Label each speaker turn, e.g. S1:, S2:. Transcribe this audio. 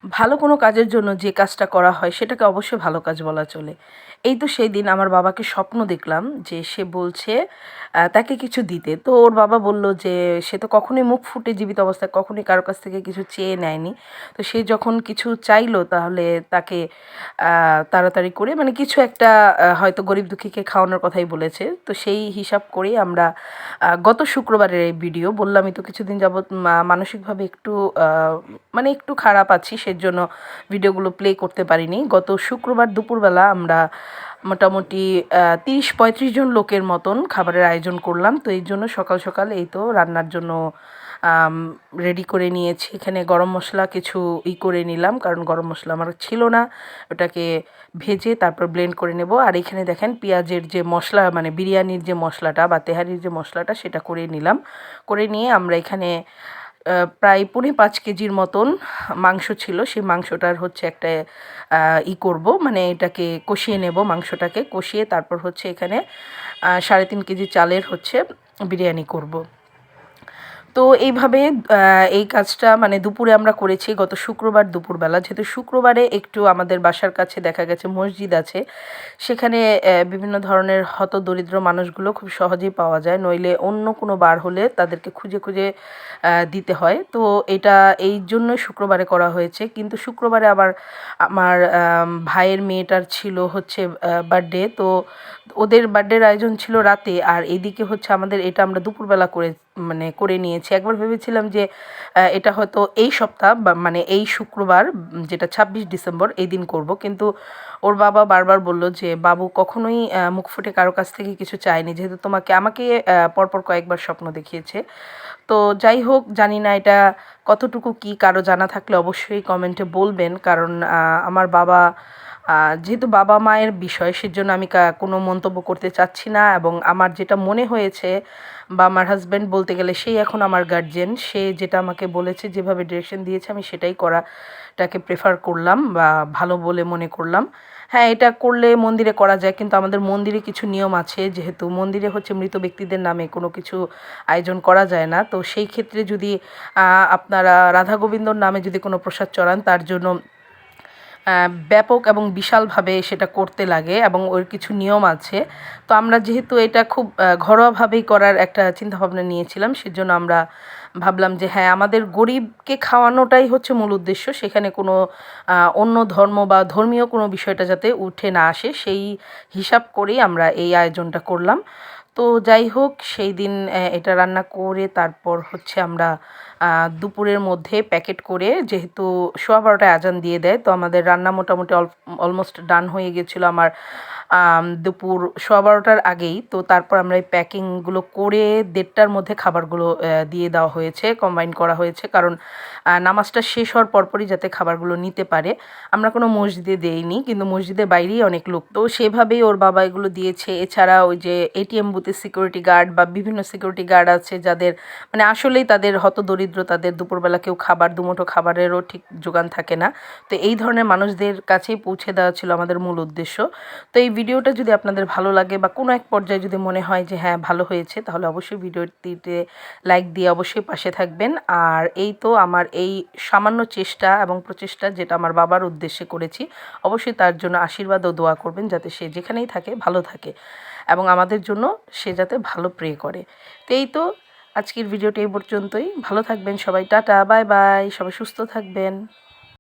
S1: ভালো কোনো কাজের জন্য যে কাজটা করা হয় সেটাকে অবশ্যই ভালো কাজ বলা চলে। এই তো সেই দিন আমার বাবাকে স্বপ্ন দেখলাম যে সে বলছে তাকে কিছু দিতে। তো ওর বাবা বলল যে সে তো কখনোই মুখ ফুটে জীবিত অবস্থায় কখনোই কারো কাছ থেকে কিছু চেয়ে নেয়নি। তো সে যখন কিছু চাইলো তাহলে তাকে তাড়াতাড়ি করে মানে কিছু একটা হয়তো গরিব দুঃখীকে খাওয়ানোর কথাই বলেছে। তো সেই হিসাব করেই আমরা গত শুক্রবারের এই ভিডিও বললামই তো কিছুদিন যাবৎ মানসিকভাবে একটু মানে একটু খারাপ আছি সেজন্য ভিডিওগুলো প্লে করতে পারিনি। গত শুক্রবার দুপুরবেলা আমরা মোটামুটি ৩০-৩৫ জন লোকের মতন খাবারের আয়োজন করলাম। তো এই জন্য সকাল সকাল এই তো রান্নার জন্য রেডি করে নিয়েছি। এখানে গরম মশলা কিছু করে নিলাম, কারণ গরম মশলা আমার ছিল না। ওটাকে ভেজে তারপর ব্লেন্ড করে নেব। আর এখানে দেখেন পেঁয়াজের যে মশলা মানে বিরিয়ানির যে মশলাটা বা তেহারির যে মশলাটা সেটা করে নিলাম। করে নিয়ে আমরা এখানে প্রায় ৫.৫ কেজির মতন মাংস ছিল। সেই মাংসটার হচ্ছে একটা করব, মানে এটাকে কষিয়ে নেব। মাংসটাকে কষিয়ে তারপর হচ্ছে এখানে ৩.৫ কেজি চালের হচ্ছে বিরিয়ানি করব। তো এইভাবে এই কাজটা মানে দুপুরে আমরা করেছি গত শুক্রবার দুপুরবেলা। যেহেতু শুক্রবারে একটু আমাদের বাসার কাছে দেখা গেছে মসজিদ আছে, সেখানে বিভিন্ন ধরনের হতদরিদ্র মানুষগুলো খুব সহজেই পাওয়া যায়, নইলে অন্য কোনো বার হলে তাদেরকে খুঁজে খুঁজে দিতে হয়। তো এটা এই জন্যই শুক্রবারে করা হয়েছে। কিন্তু শুক্রবারে আবার আমার ভাইয়ের মেয়েটার ছিল হচ্ছে বার্থডে। তো ওদের বার্থডের আয়োজন ছিল রাতে, আর এদিকে হচ্ছে আমাদের এটা আমরা দুপুরবেলা মানে করে নিয়েছি। একবার ভেবেছিলাম যে এটা হয়তো এই সপ্তাহ বা মানে এই শুক্রবার যেটা ২৬ ডিসেম্বর এই দিন করব, কিন্তু ওর বাবা বারবার বলল যে বাবু কখনোই মুখ ফুটে কারো কাছ থেকে কিছু চায়নি, যেহেতু আমাকে পরপর কয়েকবার স্বপ্ন দেখিয়েছে। তো যাই হোক, জানি না এটা কতটুকু কি, কারো জানা থাকলে অবশ্যই কমেন্টে বলবেন। কারণ আমার বাবা যেহেতু বাবা মায়ের বিষয় সেজন্য আমি কোনো মন্তব্য করতে চাচ্ছি না, এবং আমার যেটা মনে হয়েছে বা আমার হাজব্যান্ড বলতে গেলে সেই এখন আমার গার্জিয়ান, সে যেটা আমাকে বলেছে যেভাবে ডিরেকশন দিয়েছে আমি সেটাই করাটাকে প্রেফার করলাম বা ভালো বলে মনে করলাম। হ্যাঁ, এটা করলে মন্দিরে করা যায়, কিন্তু আমাদের মন্দিরে কিছু নিয়ম আছে, যেহেতু মন্দিরে হচ্ছে মৃত ব্যক্তিদের নামে কোনো কিছু আয়োজন করা যায় না। তো সেই ক্ষেত্রে যদি আপনারা রাধা গোবিন্দর নামে যদি কোনো প্রসাদ চড়ান তার জন্য ব্যাপক এবং বিশালভাবে সেটা করতে লাগে এবং ওর কিছু নিয়ম আছে। তো আমরা যেহেতু এটা খুব ঘরোয়াভাবেই করার একটা চিন্তাভাবনা নিয়েছিলাম, সেজন্য আমরা ভাবলাম যে হ্যাঁ, আমাদের গরিবকে খাওয়ানোটাই হচ্ছে মূল উদ্দেশ্য। সেখানে কোনো অন্য ধর্ম বা ধর্মীয় কোনো বিষয়টা যাতে উঠে না আসে সেই হিসাব করেই আমরা এই আয়োজনটা করলাম। তো যাই হোক, সেই দিন এটা রান্না করে তারপর হচ্ছে আমরা দুপুরের মধ্যে প্যাকেট করে, যেহেতু 12:15টায় আজান দিয়ে দেয়, তো আমাদের রান্না মোটামুটি অলমোস্ট ডান হয়ে গেছিলো আমার দুপুর 12:15টার আগেই। তো তারপর আমরা এই প্যাকিংগুলো করে 1:30টার মধ্যে খাবারগুলো দিয়ে দেওয়া হয়েছে, কম্বাইন করা হয়েছে, কারণ নামাজটা শেষ হওয়ার পরপরই যাতে খাবারগুলো নিতে পারে। আমরা কোনো মসজিদে দেইনি, কিন্তু মসজিদের বাইরেই অনেক লোক, তো সেভাবেই ওর বাবা এগুলো দিয়েছে। এছাড়া ওই যে এটিএম বুথে সিকিউরিটি গার্ড বা বিভিন্ন সিকিউরিটি গার্ড আছে যাদের মানে আসলেই তাদের হতদরিদ্র, তাদের দুপুরবেলা কেউ খাবার দুমুঠো খাবারেরও ঠিক জোগান থাকে না। তো এই ধরনের মানুষদের কাছেই পৌঁছে দেওয়া ছিল আমাদের মূল উদ্দেশ্য। তো এই ভিডিওটা যদি আপনাদের ভালো লাগে বা কোনো এক পর্যায়ে যদি মনে হয় যে হ্যাঁ ভালো হয়েছে, তাহলে অবশ্যই ভিডিওটিতে লাইক দিয়ে অবশ্যই পাশে থাকবেন। আর এই তো আমার এই সামান্য চেষ্টা এবং প্রচেষ্টা যেটা আমার বাবার উদ্দেশ্যে করেছি, অবশ্যই তার জন্য আশীর্বাদ ও দোয়া করবেন যাতে সে যেখানেই থাকে ভালো থাকে এবং আমাদের জন্য সে যাতে ভালো প্রে করে। তো এই তো আজকের ভিডিওটি এই পর্যন্তই। ভালো থাকবেন সবাই, টাটা, বাই বাই, সবাই সুস্থ থাকবেন।